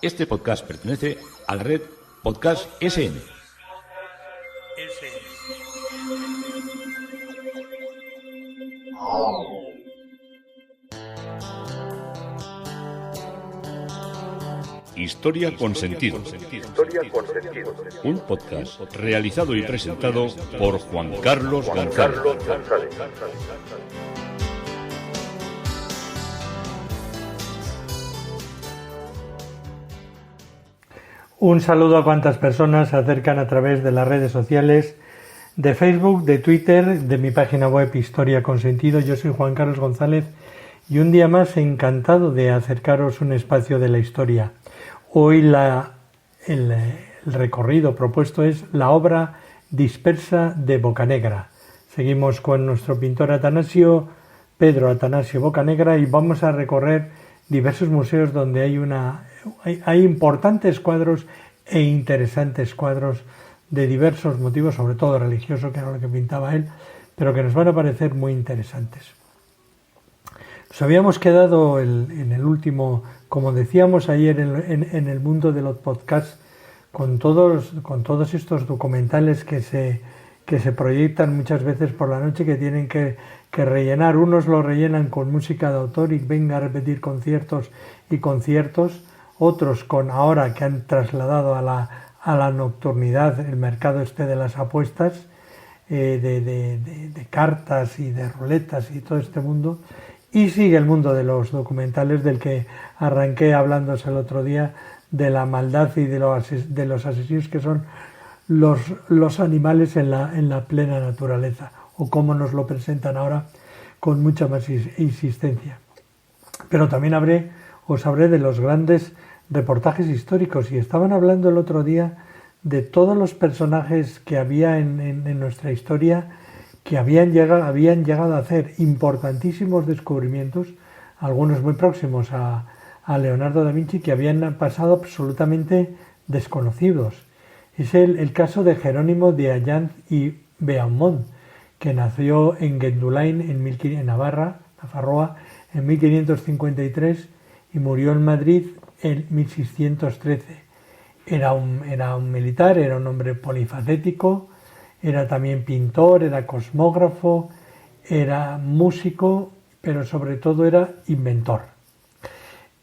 Este podcast pertenece a la red Podcast SN. Historia con sentido. Un podcast realizado y presentado por Juan Carlos González. Un saludo a cuantas personas se acercan a través de las redes sociales de Facebook, de Twitter, de mi página web Historia con Sentido. Yo soy Juan Carlos González y un día más encantado de acercaros un espacio de la historia. Hoy el recorrido propuesto es la obra dispersa de Bocanegra. Seguimos con nuestro pintor Pedro Atanasio Bocanegra, y vamos a recorrer diversos museos donde hay importantes cuadros e interesantes cuadros de diversos motivos, sobre todo religioso, que era lo que pintaba él, pero que nos van a parecer muy interesantes. Nos habíamos quedado en el último, como decíamos ayer en el mundo de los podcasts, con todos estos documentales que se proyectan muchas veces por la noche, que tienen que rellenar. Unos lo rellenan con música de autor y venga a repetir conciertos y conciertos. Otros con, ahora que han trasladado a la nocturnidad, el mercado de las apuestas, de cartas y de ruletas y todo este mundo. Y sigue el mundo de los documentales, del que arranqué hablándose el otro día, de la maldad y de los asesinos que son los animales en la plena naturaleza, o como nos lo presentan ahora con mucha más insistencia. Pero también os hablé de los grandes reportajes históricos, y estaban hablando el otro día de todos los personajes que había en nuestra historia, que habían llegado a hacer importantísimos descubrimientos, algunos muy próximos a Leonardo da Vinci, que habían pasado absolutamente desconocidos. Es el caso de Jerónimo de Allanz y Beaumont, que nació en Gendulain, en Navarra, Nafarroa, en 1553 y murió en Madrid en 1613. Era un militar, era un hombre polifacético, era también pintor, era cosmógrafo, era músico, pero sobre todo era inventor.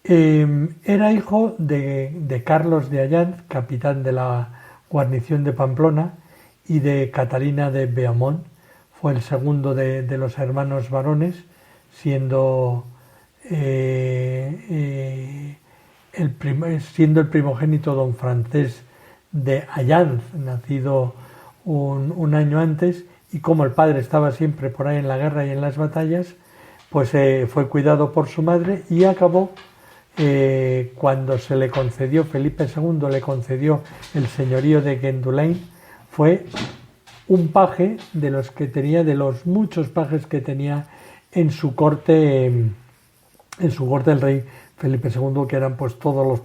Era hijo de Carlos de Allanz, capitán de la guarnición de Pamplona, y de Catalina de Beaumont. Fue el segundo de los hermanos varones, siendo el primogénito don Francés de Allanz, nacido un año antes, y como el padre estaba siempre por ahí en la guerra y en las batallas, pues fue cuidado por su madre y acabó, cuando se le concedió, Felipe II le concedió el señorío de Gendulain, fue un paje de los muchos pajes que tenía en su corte el rey Felipe II, que eran pues todos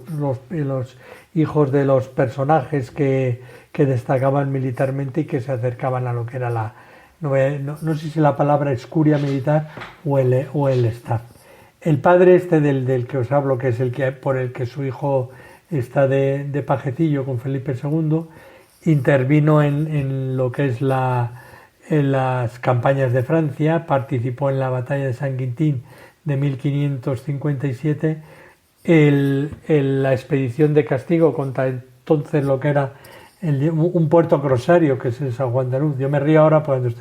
los hijos de los personajes que destacaban militarmente y que se acercaban a lo que era no sé si la palabra escuria militar o el staff. El padre del que os hablo, que es por el que su hijo está de pajecillo con Felipe II, intervino en lo que es en las campañas de Francia, participó en la batalla de Saint-Quentin de 1557, la expedición de castigo contra entonces lo que era un puerto crosario, que es el San Juan de Luz. Yo me río ahora cuando me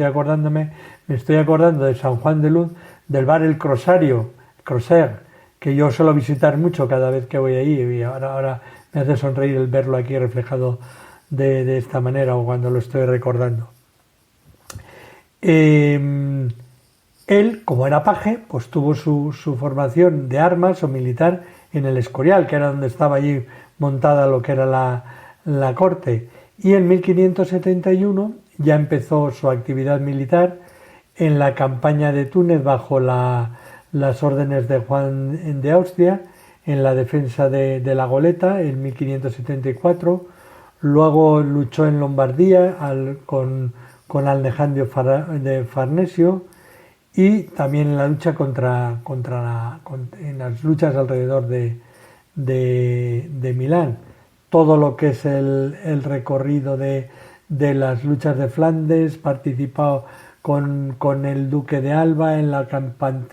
estoy acordando de San Juan de Luz, del bar El Crosario, Croser, que yo suelo visitar mucho cada vez que voy ahí, y ahora me hace sonreír el verlo aquí reflejado de esta manera, o cuando lo estoy recordando. Él, como era paje, pues tuvo su formación de armas o militar en el Escorial, que era donde estaba allí montada lo que era la corte, y en 1571 ya empezó su actividad militar en la campaña de Túnez bajo las órdenes de Juan de Austria, en la defensa de la Goleta en 1574. Luego luchó en Lombardía con Alejandro de Farnesio, y también en la lucha en las luchas alrededor de de Milán. Todo lo que es el recorrido de las luchas de Flandes, participado con el duque de Alba en la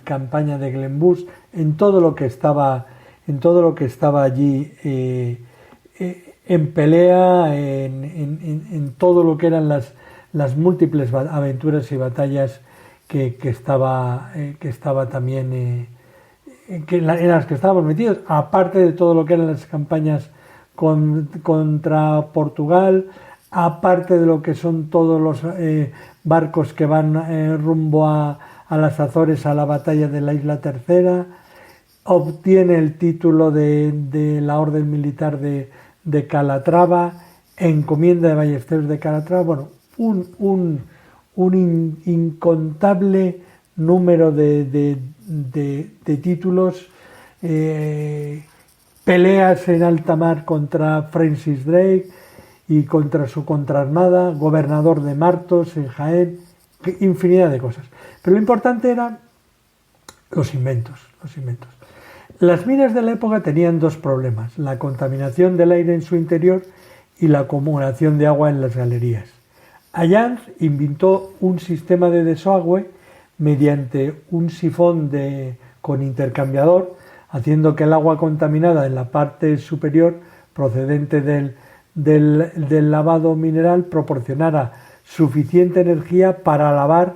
campaña de Glenbosch, en todo lo que estaba allí en pelea, en todo lo que eran las múltiples aventuras y batallas que estaba también en las que estábamos metidos, aparte de todo lo que eran las campañas contra Portugal, aparte de lo que son todos los barcos que van rumbo a las Azores, a la batalla de la Isla Tercera. Obtiene el título de la Orden Militar de Calatrava, encomienda de Ballesteros de Calatrava. Bueno, un incontable número de títulos, peleas en alta mar contra Francis Drake y contra su contraarmada, gobernador de Martos en Jaén, infinidad de cosas. Pero lo importante eran los inventos. Las minas de la época tenían dos problemas: la contaminación del aire en su interior y la acumulación de agua en las galerías. Allanz inventó un sistema de desagüe mediante un sifón con intercambiador, haciendo que el agua contaminada en la parte superior, procedente del lavado mineral, proporcionara suficiente energía para lavar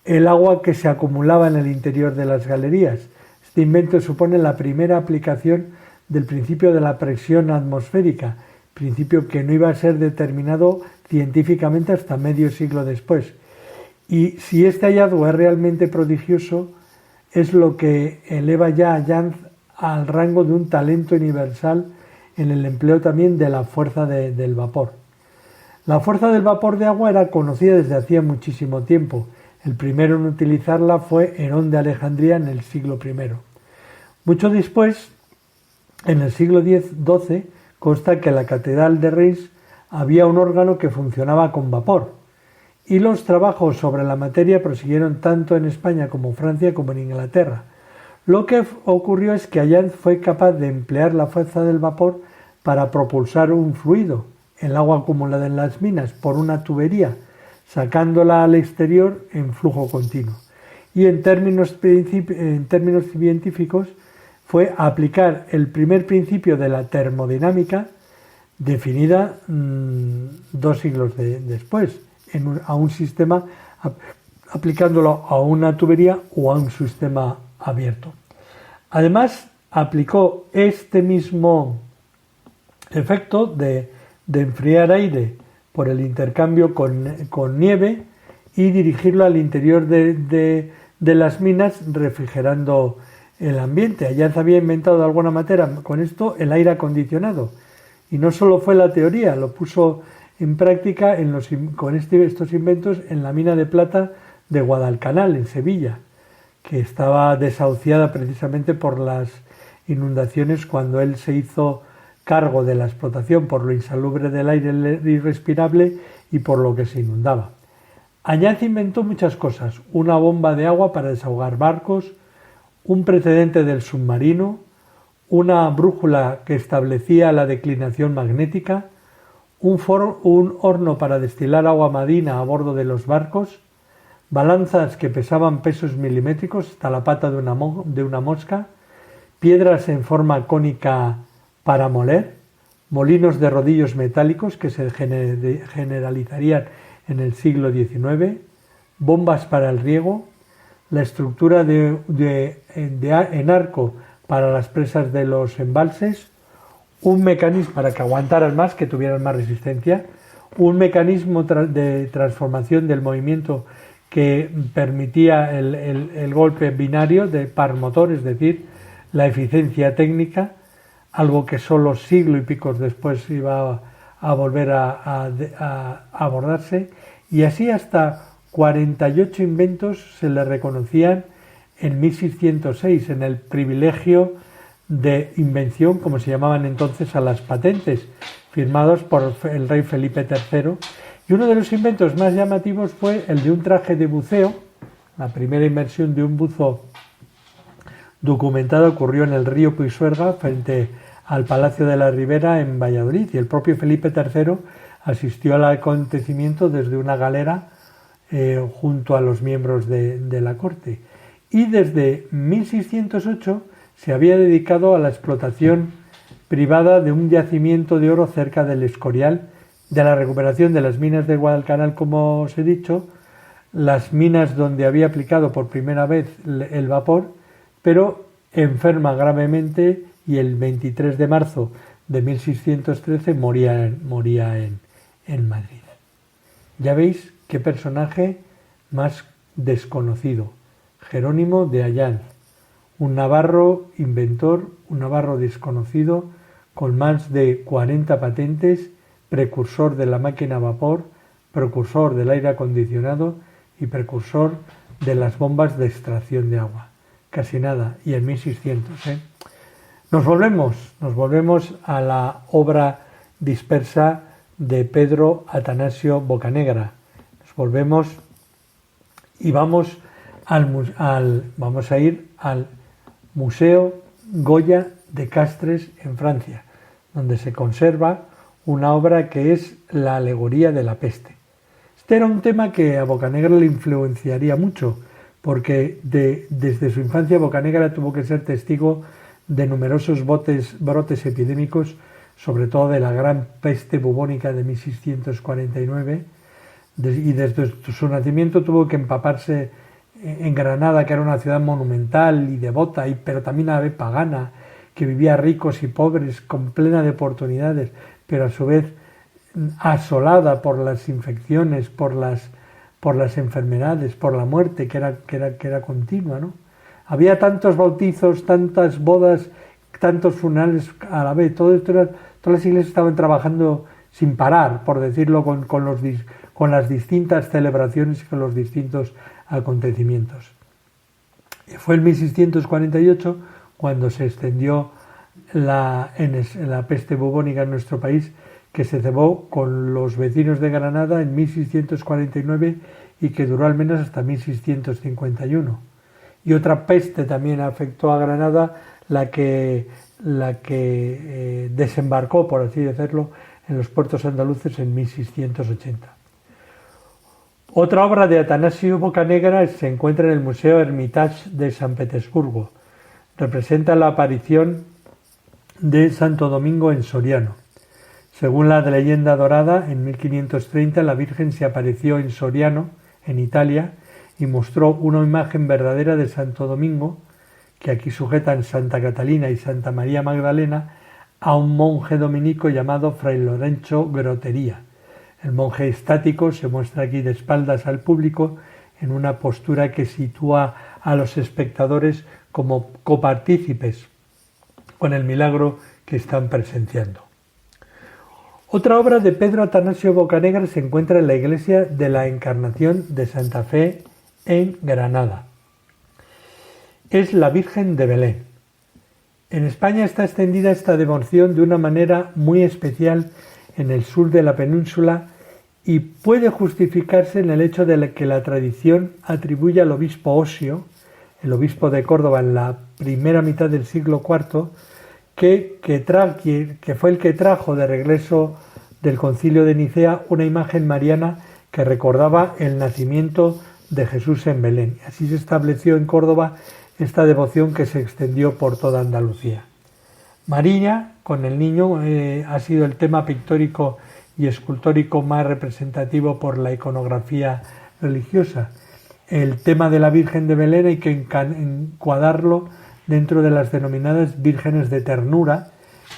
el agua que se acumulaba en el interior de las galerías. Este invento supone la primera aplicación del principio de la presión atmosférica, principio que no iba a ser determinado científicamente hasta medio siglo después. Y si este hallazgo es realmente prodigioso, es lo que eleva ya a Allanz al rango de un talento universal en el empleo también de la fuerza del vapor. La fuerza del vapor de agua era conocida desde hacía muchísimo tiempo. El primero en utilizarla fue Herón de Alejandría en el siglo I. Mucho después, en el siglo XII, consta que en la catedral de Reims había un órgano que funcionaba con vapor, y los trabajos sobre la materia prosiguieron tanto en España como en Francia como en Inglaterra. Lo que ocurrió es que Allanz fue capaz de emplear la fuerza del vapor para propulsar un fluido, el agua acumulada en las minas, por una tubería, sacándola al exterior en flujo continuo. Y en términos científicos fue aplicar el primer principio de la termodinámica, definida 2 siglos después, a un sistema, aplicándolo a una tubería o a un sistema abierto. Además, aplicó este mismo efecto de enfriar aire por el intercambio con nieve y dirigirlo al interior de las minas, refrigerando el ambiente. Allanz había inventado de alguna manera con esto el aire acondicionado, y no solo fue la teoría, lo puso en práctica con estos inventos en la mina de plata de Guadalcanal, en Sevilla, que estaba desahuciada precisamente por las inundaciones cuando él se hizo cargo de la explotación, por lo insalubre del aire irrespirable y por lo que se inundaba. Allanz inventó muchas cosas: una bomba de agua para desahogar barcos, un precedente del submarino, una brújula que establecía la declinación magnética, un horno para destilar agua marina a bordo de los barcos, balanzas que pesaban pesos milimétricos hasta la pata de una mosca, piedras en forma cónica para moler, molinos de rodillos metálicos que se generalizarían en el siglo XIX, bombas para el riego, la estructura en arco para las presas de los embalses, un mecanismo para que aguantaran más, que tuvieran más resistencia, un mecanismo de transformación del movimiento que permitía el golpe binario de par motor, es decir, la eficiencia técnica, algo que solo siglo y pico después iba a volver a abordarse, y así hasta 48 inventos se le reconocían en 1606 en el privilegio de invención, como se llamaban entonces a las patentes, firmados por el rey Felipe III. Y uno de los inventos más llamativos fue el de un traje de buceo. La primera inmersión de un buzo documentada ocurrió en el río Pisuerga, frente al Palacio de la Ribera en Valladolid, y el propio Felipe III asistió al acontecimiento desde una galera junto a los miembros de la corte. Y desde 1608 se había dedicado a la explotación privada de un yacimiento de oro cerca del Escorial, de la recuperación de las minas de Guadalcanal, como os he dicho, las minas donde había aplicado por primera vez el vapor, pero enferma gravemente y el 23 de marzo de 1613 moría en Madrid. Ya veis qué personaje más desconocido. Jerónimo de Allanz, un navarro inventor, un navarro desconocido, con más de 40 patentes, precursor de la máquina a vapor, precursor del aire acondicionado y precursor de las bombas de extracción de agua. Casi nada, y en 1600. Nos volvemos a la obra dispersa de Pedro Atanasio Bocanegra. Nos volvemos y vamos a ir al Museo Goya de Castres en Francia, donde se conserva una obra que es la alegoría de la peste. Este era un tema que a Bocanegra le influenciaría mucho, porque desde su infancia Bocanegra tuvo que ser testigo de numerosos brotes epidémicos, sobre todo de la gran peste bubónica de 1649, y desde su nacimiento tuvo que empaparse en Granada, que era una ciudad monumental y devota, pero también a la vez pagana, que vivía ricos y pobres, con plena de oportunidades, pero a su vez asolada por las infecciones, por las enfermedades, por la muerte, que era continua, ¿no? Había tantos bautizos, tantas bodas, tantos funerales a la vez. Todas las iglesias estaban trabajando sin parar, por decirlo, con las distintas celebraciones y con los distintos acontecimientos. Fue en 1648 cuando se extendió la peste bubónica en nuestro país, que se cebó con los vecinos de Granada en 1649 y que duró al menos hasta 1651. Y otra peste también afectó a Granada, la que desembarcó, por así decirlo, en los puertos andaluces en 1680. Otra obra de Atanasio Bocanegra se encuentra en el Museo Hermitage de San Petersburgo. Representa la aparición de Santo Domingo en Soriano. Según la leyenda dorada, en 1530 la Virgen se apareció en Soriano, en Italia, y mostró una imagen verdadera de Santo Domingo, que aquí sujetan Santa Catalina y Santa María Magdalena, a un monje dominico llamado Fray Lorenzo Grotería. El monje estático se muestra aquí de espaldas al público en una postura que sitúa a los espectadores como copartícipes con el milagro que están presenciando. Otra obra de Pedro Atanasio Bocanegra se encuentra en la iglesia de la Encarnación de Santa Fe en Granada. Es la Virgen de Belén. En España está extendida esta devoción de una manera muy especial en el sur de la península y puede justificarse en el hecho de que la tradición atribuye al obispo Osio, el obispo de Córdoba en la primera mitad del siglo IV, que fue el que trajo de regreso del Concilio de Nicea una imagen mariana que recordaba el nacimiento de Jesús en Belén. Así se estableció en Córdoba esta devoción que se extendió por toda Andalucía. María, con el niño, ha sido el tema pictórico y escultórico más representativo por la iconografía religiosa. El tema de la Virgen de Belén hay que encuadrarlo dentro de las denominadas vírgenes de ternura,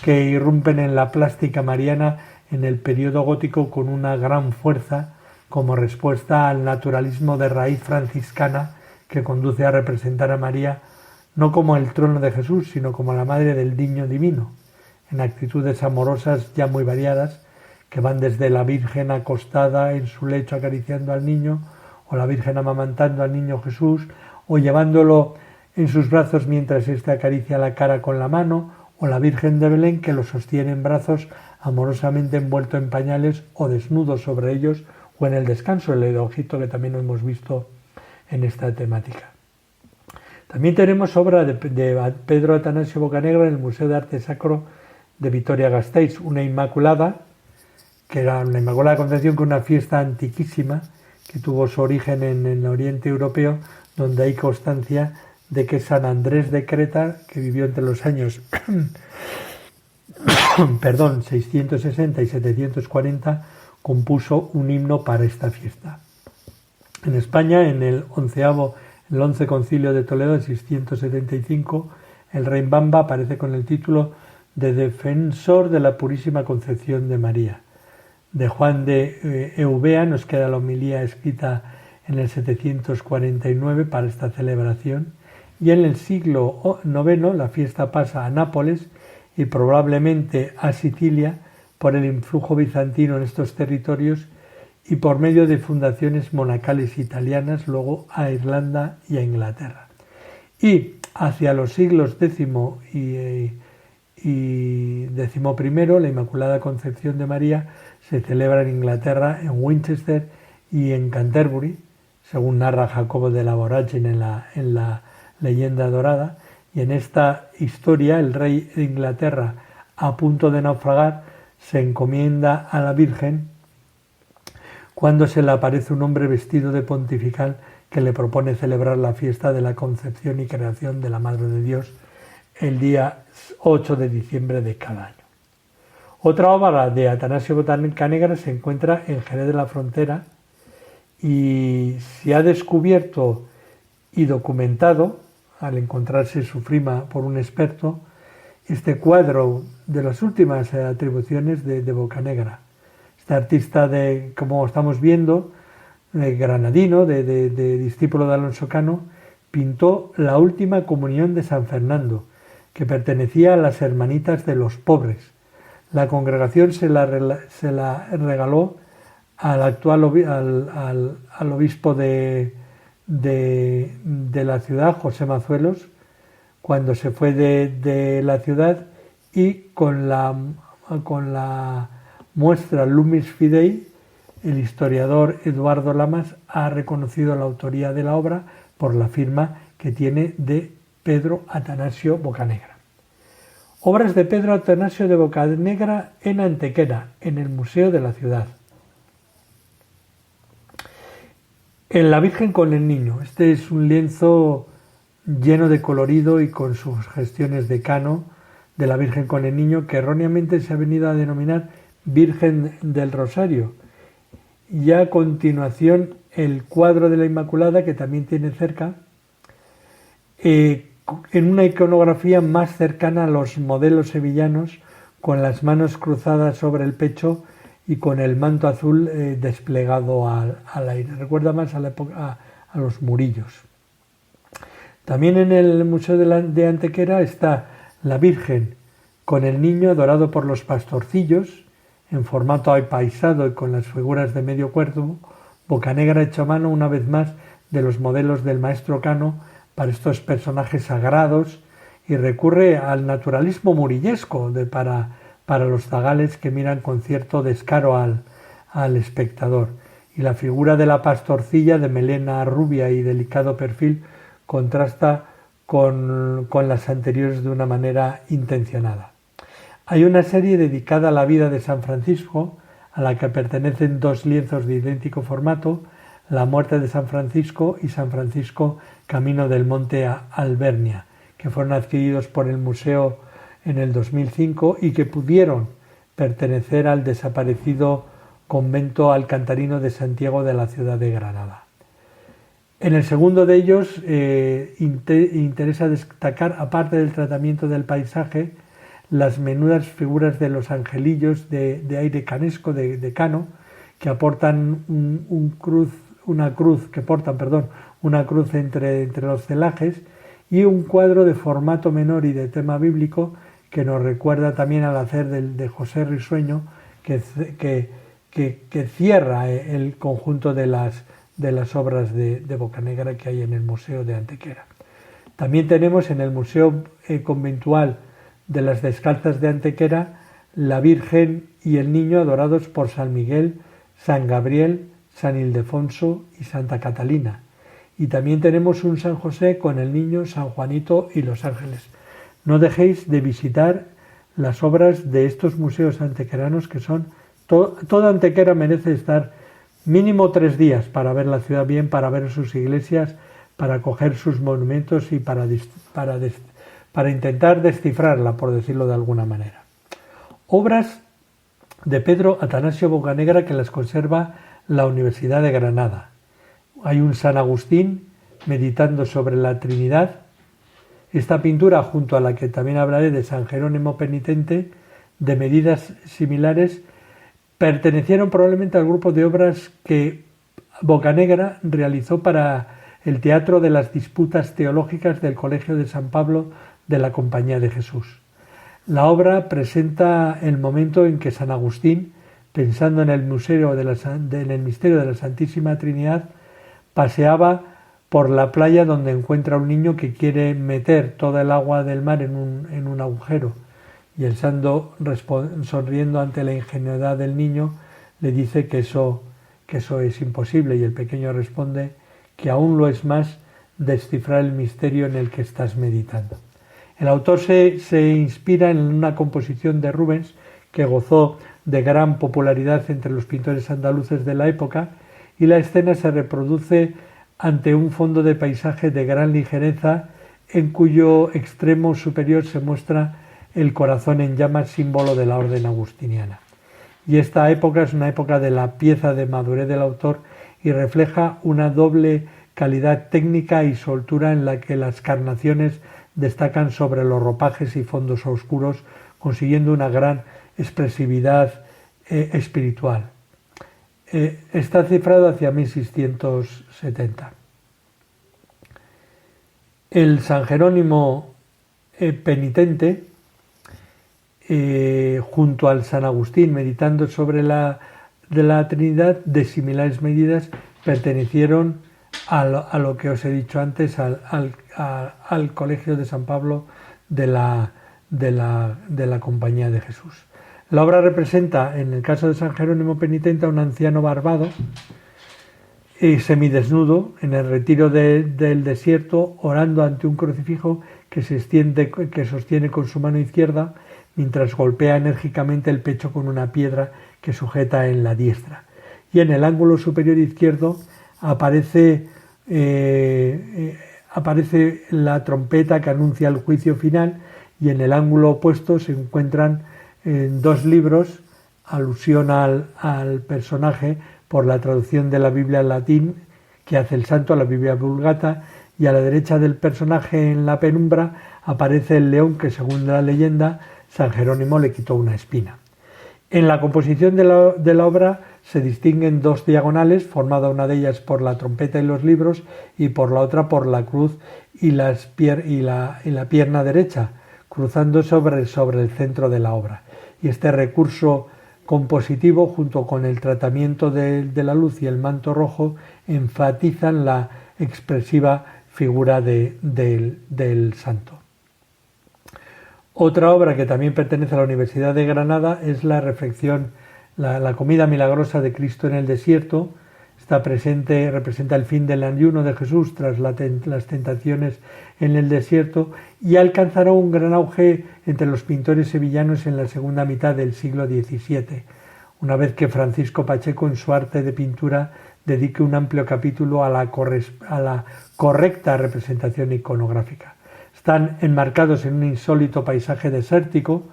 que irrumpen en la plástica mariana en el periodo gótico con una gran fuerza, como respuesta al naturalismo de raíz franciscana que conduce a representar a María no como el trono de Jesús, sino como la madre del niño divino, en actitudes amorosas ya muy variadas, que van desde la Virgen acostada en su lecho acariciando al niño, o la Virgen amamantando al niño Jesús, o llevándolo en sus brazos mientras éste acaricia la cara con la mano, o la Virgen de Belén que lo sostiene en brazos amorosamente envuelto en pañales o desnudo sobre ellos, o en el descanso, el ojito que también hemos visto en esta temática. También tenemos obra de Pedro Atanasio Bocanegra en el Museo de Arte Sacro de Vitoria-Gasteiz, una Inmaculada, que era una Inmaculada Concepción, que es una fiesta antiquísima que tuvo su origen en el Oriente Europeo, donde hay constancia de que San Andrés de Creta, que vivió entre los años 660 y 740, compuso un himno para esta fiesta. En España, en el 11 Concilio de Toledo de 675, el rey Bamba aparece con el título de Defensor de la Purísima Concepción de María. De Juan de Eubea nos queda la homilía escrita en el 749 para esta celebración, y en el siglo IX la fiesta pasa a Nápoles y probablemente a Sicilia por el influjo bizantino en estos territorios y por medio de fundaciones monacales italianas, luego a Irlanda y a Inglaterra. Y hacia los siglos X y XI, la Inmaculada Concepción de María se celebra en Inglaterra, en Winchester y en Canterbury, según narra Jacobo de la Voragine en la Leyenda Dorada. Y en esta historia el rey de Inglaterra, a punto de naufragar, se encomienda a la Virgen cuando se le aparece un hombre vestido de pontifical que le propone celebrar la fiesta de la concepción y creación de la Madre de Dios el día 8 de diciembre de cada año. Otra obra de Atanasio Bocanegra se encuentra en Jerez de la Frontera y se ha descubierto y documentado, al encontrarse su firma por un experto, este cuadro de las últimas atribuciones de Bocanegra. Este artista, como estamos viendo, granadino, de discípulo de Alonso Cano, pintó la última comunión de San Fernando, que pertenecía a las Hermanitas de los Pobres. La congregación se la regaló al actual al obispo de la ciudad, José Mazuelos, cuando se fue de la ciudad, y con la muestra Lumis Fidei, el historiador Eduardo Lamas ha reconocido la autoría de la obra por la firma que tiene de Pedro Atanasio Bocanegra. Obras de Pedro Atanasio de Bocanegra en Antequera, en el Museo de la Ciudad. En La Virgen con el Niño. Este es un lienzo lleno de colorido y con sugestiones de Cano de la Virgen con el Niño, que erróneamente se ha venido a denominar Virgen del Rosario. Y a continuación el cuadro de la Inmaculada, que también tiene cerca, en una iconografía más cercana a los modelos sevillanos, con las manos cruzadas sobre el pecho y con el manto azul desplegado al aire. Recuerda más a la época, a los Murillos. También en el Museo de Antequera está la Virgen con el Niño adorado por los pastorcillos, en formato apaisado y con las figuras de medio cuerpo. Bocanegra hecho a mano una vez más de los modelos del maestro Cano para estos personajes sagrados, y recurre al naturalismo murillesco para los zagales, que miran con cierto descaro al espectador. Y la figura de la pastorcilla, de melena rubia y delicado perfil, contrasta con las anteriores de una manera intencionada. Hay una serie dedicada a la vida de San Francisco, a la que pertenecen dos lienzos de idéntico formato, La muerte de San Francisco y San Francisco Camino del Monte Albernia, que fueron adquiridos por el museo en el 2005 y que pudieron pertenecer al desaparecido convento alcantarino de Santiago de la ciudad de Granada. En el segundo de ellos interesa destacar, aparte del tratamiento del paisaje, las menudas figuras de los angelillos de aire canesco de Cano, que aportan una cruz entre los celajes, y un cuadro de formato menor y de tema bíblico que nos recuerda también al hacer de José Risueño, que cierra el conjunto de las obras de Bocanegra que hay en el Museo de Antequera. También tenemos en el Museo Conventual de las Descalzas de Antequera la Virgen y el Niño adorados por San Miguel, San Gabriel, San Ildefonso y Santa Catalina. Y también tenemos un San José con el Niño, San Juanito y los ángeles. No dejéis de visitar las obras de estos museos antequeranos, que son... Toda Antequera merece estar mínimo 3 días para ver la ciudad bien, para ver sus iglesias, para coger sus monumentos y para intentar descifrarla, por decirlo de alguna manera. Obras de Pedro Atanasio Bocanegra que las conserva la Universidad de Granada. Hay un San Agustín meditando sobre la Trinidad. Esta pintura, junto a la que también hablaré de San Jerónimo Penitente, de medidas similares, pertenecieron probablemente al grupo de obras que Bocanegra realizó para el Teatro de las Disputas Teológicas del Colegio de San Pablo de la Compañía de Jesús. La obra presenta el momento en que San Agustín, pensando en el misterio de la Santísima Trinidad, paseaba por la playa donde encuentra un niño que quiere meter toda el agua del mar en un agujero. Y el santo, sonriendo ante la ingenuidad del niño, le dice que eso es imposible, y el pequeño responde que aún lo es más descifrar el misterio en el que estás meditando. El autor se inspira en una composición de Rubens que gozó de gran popularidad entre los pintores andaluces de la época, y la escena se reproduce ante un fondo de paisaje de gran ligereza en cuyo extremo superior se muestra el corazón en llamas, símbolo de la orden agustiniana. Y esta época es una época de la pieza de madurez del autor y refleja una doble calidad técnica y soltura en la que las carnaciones destacan sobre los ropajes y fondos oscuros, consiguiendo una gran expresividad espiritual. Está cifrado hacia 1670. El San Jerónimo Penitente, junto al San Agustín meditando sobre la Trinidad, de similares medidas, pertenecieron a lo que os he dicho antes, al Colegio de San Pablo de la Compañía de Jesús. La obra representa, en el caso de San Jerónimo Penitente, a un anciano barbado y semidesnudo en el retiro del desierto, orando ante un crucifijo que sostiene con su mano izquierda, mientras golpea enérgicamente el pecho con una piedra que sujeta en la diestra. Y en el ángulo superior izquierdo aparece la trompeta que anuncia el juicio final, y en el ángulo opuesto se encuentran 2 libros, alusión al personaje por la traducción de la Biblia al latín que hace el santo, a la Biblia Vulgata, y a la derecha del personaje, en la penumbra, aparece el león que, según la leyenda, San Jerónimo le quitó una espina. En la composición de la obra se distinguen 2 diagonales, formada una de ellas por la trompeta y los libros, y por la otra por la cruz y la pierna derecha, cruzando sobre el centro de la obra. Y este recurso compositivo, junto con el tratamiento de la luz y el manto rojo, enfatizan la expresiva figura del santo. Otra obra que también pertenece a la Universidad de Granada es la reflexión, la comida milagrosa de Cristo en el desierto. Representa el fin del ayuno de Jesús tras las tentaciones en el desierto, y alcanzará un gran auge entre los pintores sevillanos en la segunda mitad del siglo XVII, una vez que Francisco Pacheco, en su arte de pintura, dedique un amplio capítulo a la correcta representación iconográfica. Están enmarcados en un insólito paisaje desértico,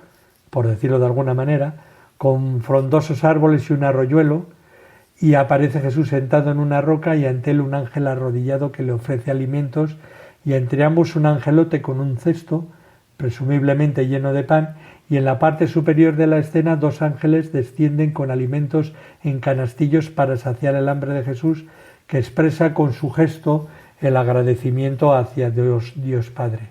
por decirlo de alguna manera, con frondosos árboles y un arroyuelo, y aparece Jesús sentado en una roca y ante él un ángel arrodillado que le ofrece alimentos, y entre ambos un angelote con un cesto, presumiblemente lleno de pan, y en la parte superior de la escena 2 ángeles descienden con alimentos en canastillos para saciar el hambre de Jesús, que expresa con su gesto el agradecimiento hacia Dios Padre.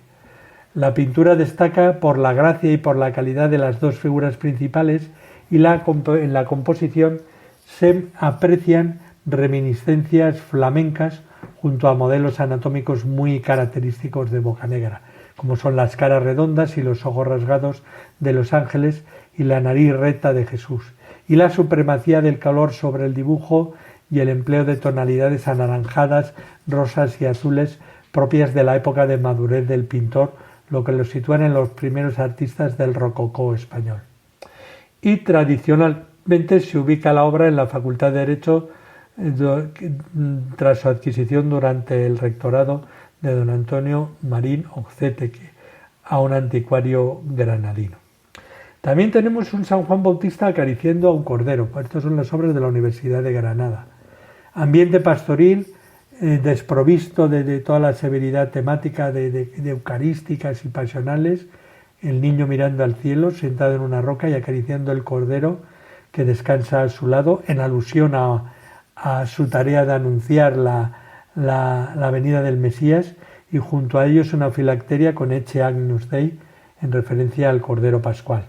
La pintura destaca por la gracia y por la calidad de las 2 figuras principales, y en la composición se aprecian reminiscencias flamencas junto a modelos anatómicos muy característicos de Bocanegra, como son las caras redondas y los ojos rasgados de los ángeles y la nariz recta de Jesús, y la supremacía del color sobre el dibujo y el empleo de tonalidades anaranjadas, rosas y azules propias de la época de madurez del pintor, lo que los sitúa en los primeros artistas del rococó español. Y tradicionalmente se ubica la obra en la Facultad de Derecho tras su adquisición durante el rectorado de don Antonio Marín Oceteque, a un anticuario granadino. También tenemos un San Juan Bautista acariciando a un cordero. Estas son las obras de la Universidad de Granada. Ambiente pastoril, desprovisto de toda la severidad temática de eucarísticas y pasionales, el niño mirando al cielo, sentado en una roca y acariciando el cordero que descansa a su lado, en alusión a su tarea de anunciar la venida del Mesías, y junto a ellos una filacteria con Ecce Agnus Dei, en referencia al Cordero Pascual.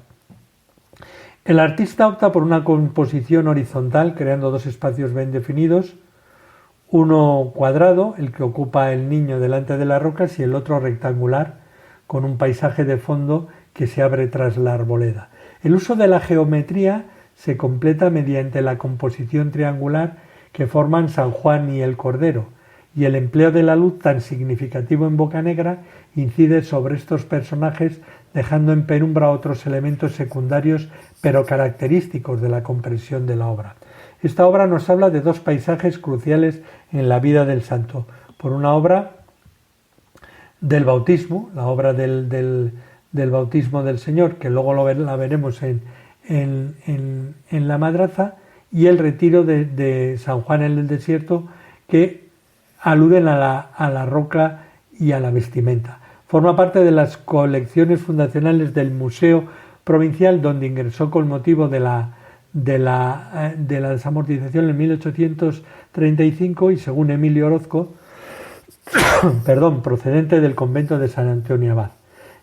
El artista opta por una composición horizontal, creando dos espacios bien definidos, uno cuadrado, el que ocupa el niño delante de las rocas, y el otro rectangular, con un paisaje de fondo que se abre tras la arboleda. El uso de la geometría se completa mediante la composición triangular que forman San Juan y el Cordero, y el empleo de la luz tan significativo en Bocanegra incide sobre estos personajes, dejando en penumbra otros elementos secundarios pero característicos de la comprensión de la obra. Esta obra nos habla de dos paisajes cruciales en la vida del santo. Por una obra del bautismo, la obra del bautismo del Señor, que luego la veremos en la madraza, y el retiro de San Juan en el desierto, que aluden a la roca y a la vestimenta. Forma parte de las colecciones fundacionales del Museo Provincial, donde ingresó con motivo de la desamortización en 1835, y según Emilio Orozco, procedente del convento de San Antonio Abad.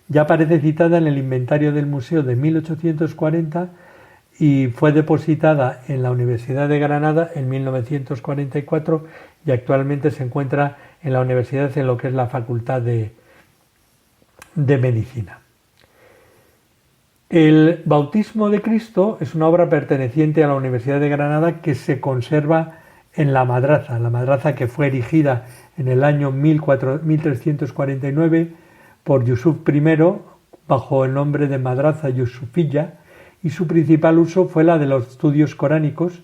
Ya aparece citada en el inventario del museo de 1840 y fue depositada en la Universidad de Granada en 1944, y actualmente se encuentra en la universidad en lo que es la Facultad de Medicina. El Bautismo de Cristo es una obra perteneciente a la Universidad de Granada que se conserva en la madraza que fue erigida en el año 1349 por Yusuf I bajo el nombre de Madraza Yusufilla, y su principal uso fue la de los estudios coránicos,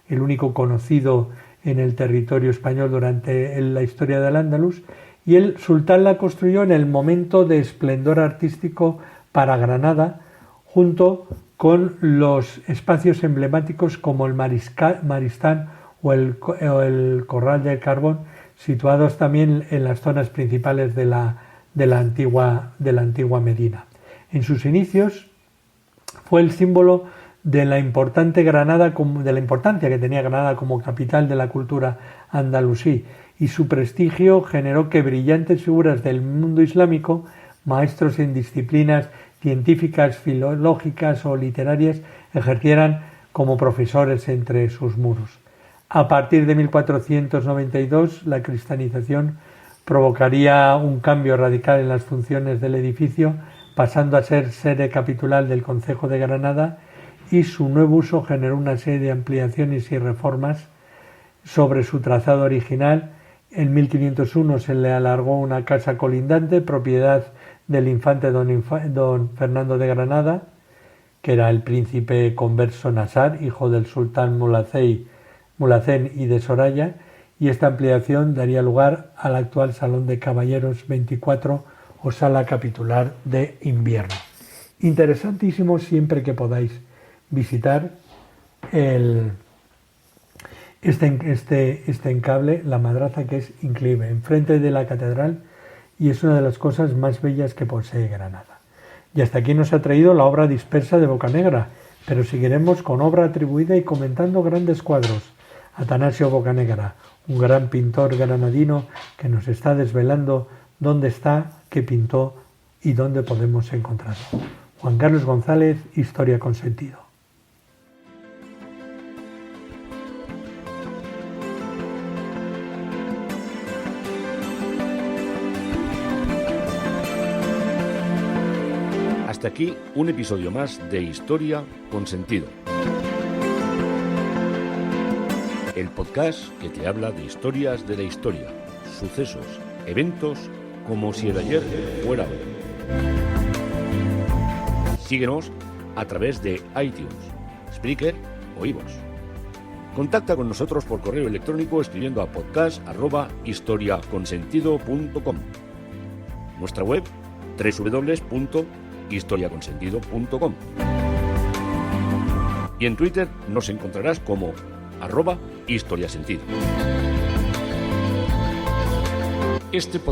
el único conocido en el territorio español durante la historia del Andalus, y el sultán la construyó en el momento de esplendor artístico para Granada, junto con los espacios emblemáticos como el Maristán o el Corral del Carbón, situados también en las zonas principales de la antigua Medina. En sus inicios fue el símbolo de la importancia que tenía Granada como capital de la cultura andalusí, y su prestigio generó que brillantes figuras del mundo islámico, maestros en disciplinas científicas, filológicas o literarias, ejercieran como profesores entre sus muros. A partir de 1492, la cristianización provocaría un cambio radical en las funciones del edificio, pasando a ser sede capitular del Concejo de Granada, y su nuevo uso generó una serie de ampliaciones y reformas sobre su trazado original. En 1501 se le alargó una casa colindante, propiedad del infante don Fernando de Granada, que era el príncipe converso Nasar, hijo del sultán Mulacén y de Soraya, y esta ampliación daría lugar al actual Salón de Caballeros 24 o Sala Capitular de Invierno. Interesantísimo, siempre que podáis visitar este encable, la madraza, que es increíble, enfrente de la catedral, y es una de las cosas más bellas que posee Granada. Y hasta aquí nos ha traído la obra dispersa de Bocanegra, pero seguiremos con obra atribuida y comentando grandes cuadros. Atanasio Bocanegra, un gran pintor granadino que nos está desvelando dónde está, qué pintó y dónde podemos encontrarlo. Juan Carlos González, Historia con Sentido. Hasta aquí un episodio más de Historia con Sentido. El podcast que te habla de historias de la historia, sucesos, eventos, como si el ayer fuera hoy. Síguenos a través de iTunes, Spreaker o iVoox. Contacta con nosotros por correo electrónico escribiendo a podcast@historiaconsentido.com. Nuestra web www.historiaconsentido.com. Y en Twitter nos encontrarás como @historiasentido. Este podcast